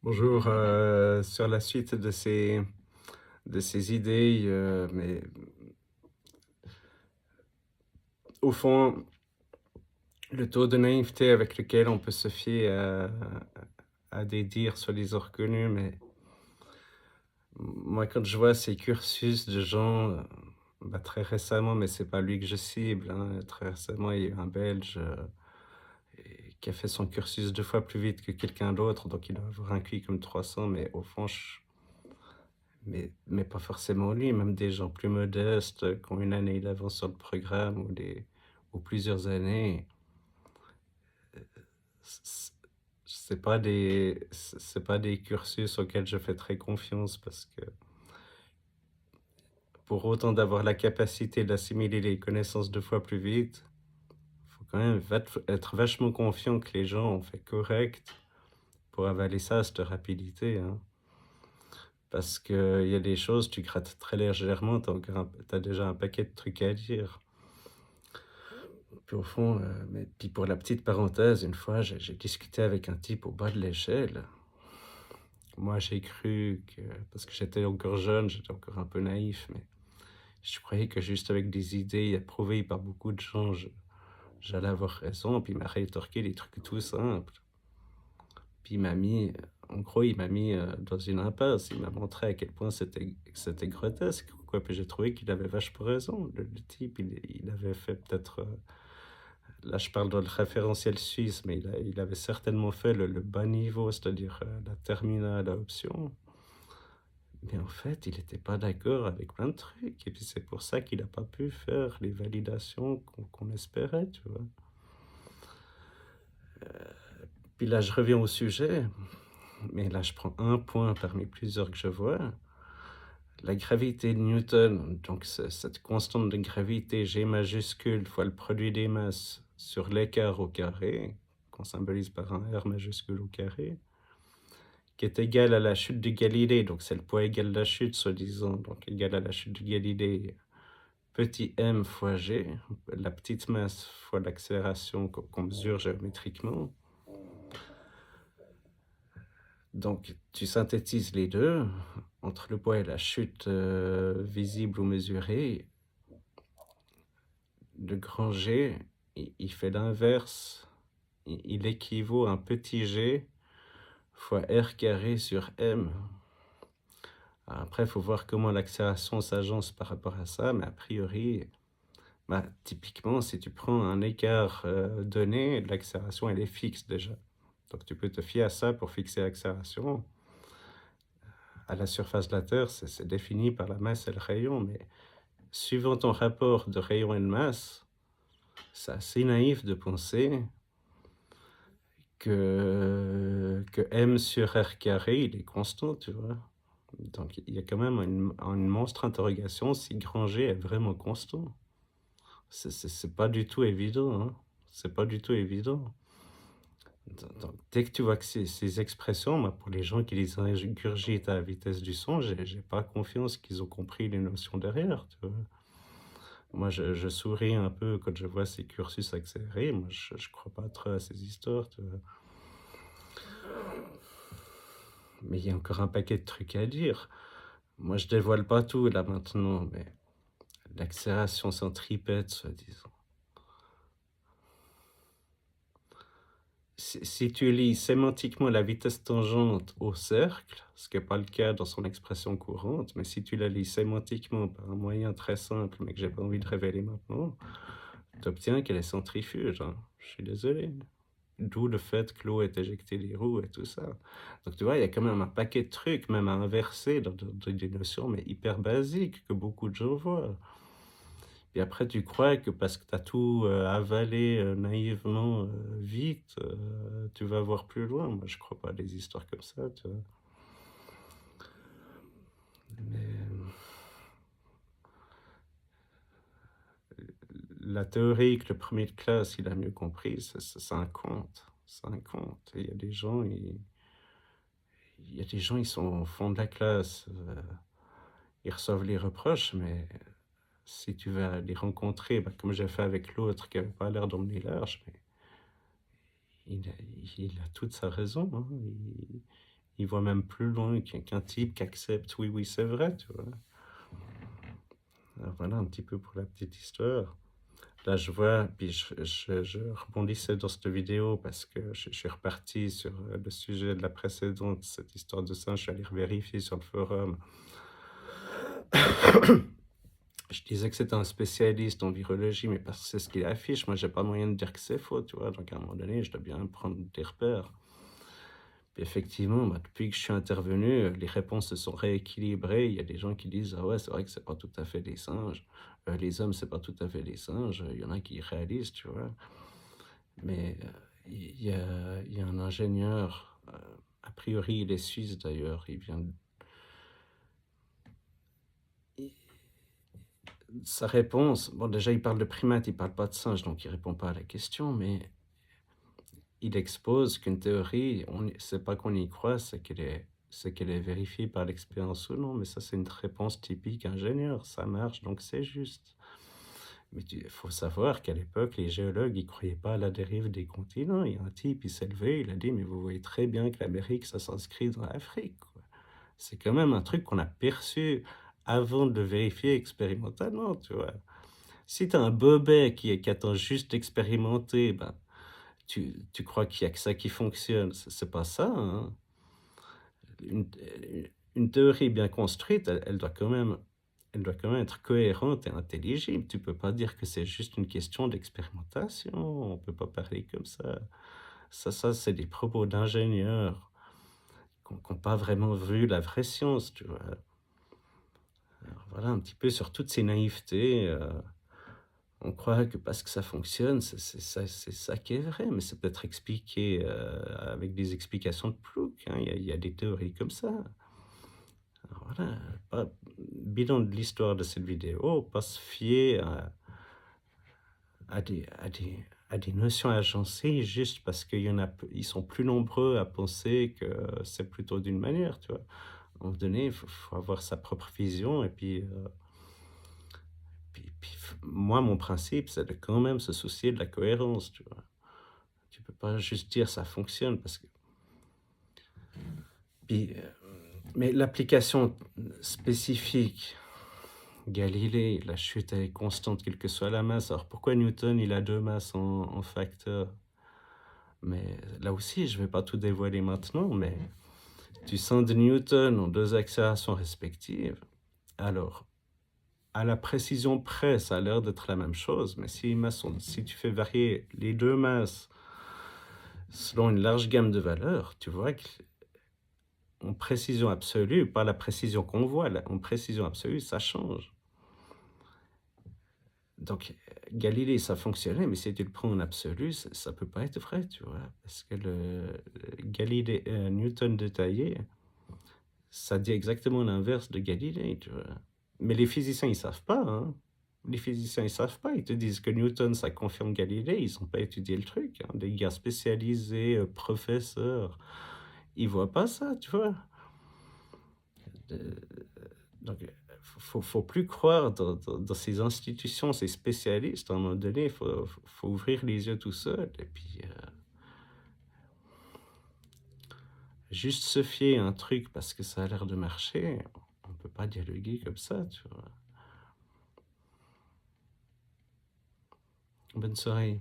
Bonjour, sur la suite de ces idées, mais au fond, le taux de naïveté avec lequel on peut se fier à des dires soi-disant reconnus, mais moi, quand je vois ces cursus de gens, bah, très récemment, mais c'est pas lui que je cible, hein, très récemment, il y a eu un Belge, qui a fait son cursus 2 fois plus vite que quelqu'un d'autre, donc il doit avoir un QI comme 300, mais au fond, mais pas forcément lui, même des gens plus modestes, qui ont une année d'avance sur le programme ou plusieurs années. C c c'est pas des cursus auxquels je fais très confiance parce que pour autant d'avoir la capacité d'assimiler les connaissances 2 fois plus vite, faut quand même être vachement confiant que les gens ont fait correct pour avaler ça à cette rapidité, hein. Parce qu'il y a des choses, tu grattes très légèrement, tu déjà un paquet de trucs à dire. Puis au fond, mais puis pour la petite parenthèse, une fois, j'ai discuté avec un type au bas de l'échelle. Moi, j'ai cru que parce que j'étais encore jeune, j'étais encore un peu naïf, mais je croyais que juste avec des idées approuvées par beaucoup de gens, j'allais avoir raison. Puis il m'a rétorqué des trucs tout simples. Puis en gros, il m'a mis, dans une impasse. Il m'a montré à quel point c'était grotesque, quoi. Puis j'ai trouvé qu'il avait vachement raison. Le type, il avait fait peut-être, là, je parle dans le référentiel suisse, mais il avait certainement fait le bas niveau, c'est-à-dire, la terminale à option. Mais en fait, il était pas d'accord avec plein de trucs et puis c'est pour ça qu'il a pas pu faire les validations qu'on espérait, tu vois? Puis là, je reviens au sujet, mais là, je prends un point parmi plusieurs que je vois. La gravité de Newton, donc cette constante de gravité G majuscule fois le produit des masses sur l'écart au carré, qu'on symbolise par un R majuscule au carré, qui est égal à la chute de Galilée, donc c'est le poids égal de la chute, soi-disant, donc égal à la chute de Galilée, petit m fois g, la petite masse fois l'accélération qu'on mesure géométriquement. Donc tu synthétises les deux, entre le poids et la chute visible ou mesurée, le grand G, il fait l'inverse, il équivaut à un petit g fois r carré sur m. Après, il faut voir comment l'accélération s'agence par rapport à ça, mais a priori, bah, typiquement, si tu prends un écart donné, l'accélération, elle est fixe déjà. Donc, tu peux te fier à ça pour fixer l'accélération. À la surface de la Terre, c'est défini par la masse et le rayon, mais suivant ton rapport de rayon et de masse, c'est assez naïf de penser que m sur r carré, il est constant, tu vois. Donc, il y a quand même une monstre interrogation si grand G est vraiment constant. C'est pas du tout évident, hein. C'est pas du tout évident. Donc, dès que tu vois que ces expressions, moi, pour les gens qui les ingurgitent à la vitesse du son, j'ai pas confiance qu'ils ont compris les notions derrière, tu vois. Moi, je souris un peu quand je vois ces cursus accélérés. Moi, je crois pas trop à ces histoires, tu vois. Mais il y a encore un paquet de trucs à dire. Moi, je dévoile pas tout là maintenant, mais l'accélération centripète, soi-disant. Si tu lis sémantiquement la vitesse tangente au cercle, ce qui est pas le cas dans son expression courante, mais si tu la lis sémantiquement par un moyen très simple, mais que j'ai pas envie de révéler maintenant, tu obtiens qu'elle est centrifuge, hein. Je suis désolé. D'où le fait que l'eau ait éjecté les roues et tout ça. Donc tu vois, il y a quand même un paquet de trucs, même à inverser dans des notions, mais hyper basiques que beaucoup de gens voient. Et après, tu crois que parce que tu as tout, avalé, naïvement, vite, tu vas voir plus loin. Moi, je crois pas à des histoires comme ça, tu vois? Mais la théorie que le premier de classe, il a mieux compris, c'est un conte. C'est un conte et il y a des gens, ils sont au fond de la classe, ils reçoivent les reproches, mais si tu vas les rencontrer, bah, comme j'ai fait avec l'autre qui avait pas l'air d'emmener large, mais il a il a toute sa raison, hein. il voit même plus loin qu'un type qui accepte: «Oui, oui, c'est vrai», tu vois? Alors voilà un petit peu pour la petite histoire. Là, je vois, puis je rebondissais dans cette vidéo parce que je suis reparti sur, le sujet de la précédente, cette histoire de singe. Je suis allé revérifier sur le forum. Je disais que c'était un spécialiste en virologie, mais parce que c'est ce qu'il affiche. Moi, j'ai pas moyen de dire que c'est faux, tu vois? Donc à un moment donné, je dois bien prendre des repères. Puis effectivement, bah, depuis que je suis intervenu, les réponses se sont rééquilibrées. Il y a des gens qui disent: «Ah ouais, c'est vrai que c'est pas tout à fait des singes. Les hommes, c'est pas tout à fait des singes». Il y en a qui réalisent, tu vois? Mais, il y a un ingénieur, a priori il est suisse d'ailleurs, il vient d i sa réponse bon déjà il parle de primates, il parle pas de singes, donc il répond pas à la question, mais il expose qu'une théorie, c'est pas qu'on y croit, c'est qu'elle est vérifiée par l'expérience ou non, mais ça c'est une réponse typique ingénieur, ça marche donc c'est juste. Mais il faut savoir qu'à l'époque, les géologues, ils croyaient pas à la dérive des continents. Il y a un type, il s'est levé, il a dit: «Mais vous voyez très bien que l'Amérique, ça s'inscrit dans l'Afrique, quoi». C'est quand même un truc qu'on a perçu avant de le vérifier expérimentalement, tu vois? Si tu as un bobet qui attend juste d'expérimenter, ben, tu crois qu'il y a que ça qui fonctionne. C'est pas ça, hein. Une théorie bien construite, elle doit quand même être cohérente et intelligible. Tu peux pas dire que c'est juste une question d'expérimentation. On peut pas parler comme ça. Ça, c'est des propos d'ingénieurs qui ont pas vraiment vu la vraie science, tu vois? Alors voilà un petit peu sur toutes ces naïvetés, on croit que parce que ça fonctionne, c'est ça qui est vrai, mais c'est peut-être expliqué, avec des explications de plouc, hein. Il y a des théories comme ça. Alors voilà, bilan de l'histoire de cette vidéo, pas se fier à des notions agencées juste parce qu'il y en a ils sont plus nombreux à penser que c'est plutôt d'une manière, tu vois? À un moment donné, il faut avoir sa propre vision et puis moi, mon principe, c'est de quand même se soucier de la cohérence, tu vois? Tu peux pas juste dire: «Ça fonctionne» parce que puis, mais l'application spécifique, Galilée, la chute elle est constante quelle que soit la masse. Alors pourquoi Newton, il a 2 masses en facteur? Mais là aussi, je vais pas tout dévoiler maintenant, mais du sein de Newton ont 2 accélérations respectives. Alors, à la précision près, ça a l'air d'être la même chose, mais si tu fais varier les 2 masses selon une large gamme de valeurs, tu vois qu'en précision absolue, pas la précision qu'on voit, là, en précision absolue, ça change. Donc, Galilée, ça fonctionnait, mais si tu le prends en absolu, ça peut pas être vrai, tu vois? Parce que le Galilée, Newton détaillé, ça dit exactement l'inverse de Galilée, tu vois? Mais les physiciens, ils savent pas, hein. Les physiciens, ils savent pas. Ils te disent que Newton, ça confirme Galilée. Ils ont pas étudié le truc, hein. Des gars spécialisés, professeurs, ils voient pas ça, tu vois? De donc, faut plus croire dans ces institutions, ces spécialistes. À un moment donné, faut ouvrir les yeux tout seul et puis, juste se fier à un truc parce que ça a l'air de marcher, on peut pas dialoguer comme ça, tu vois? Bonne soirée.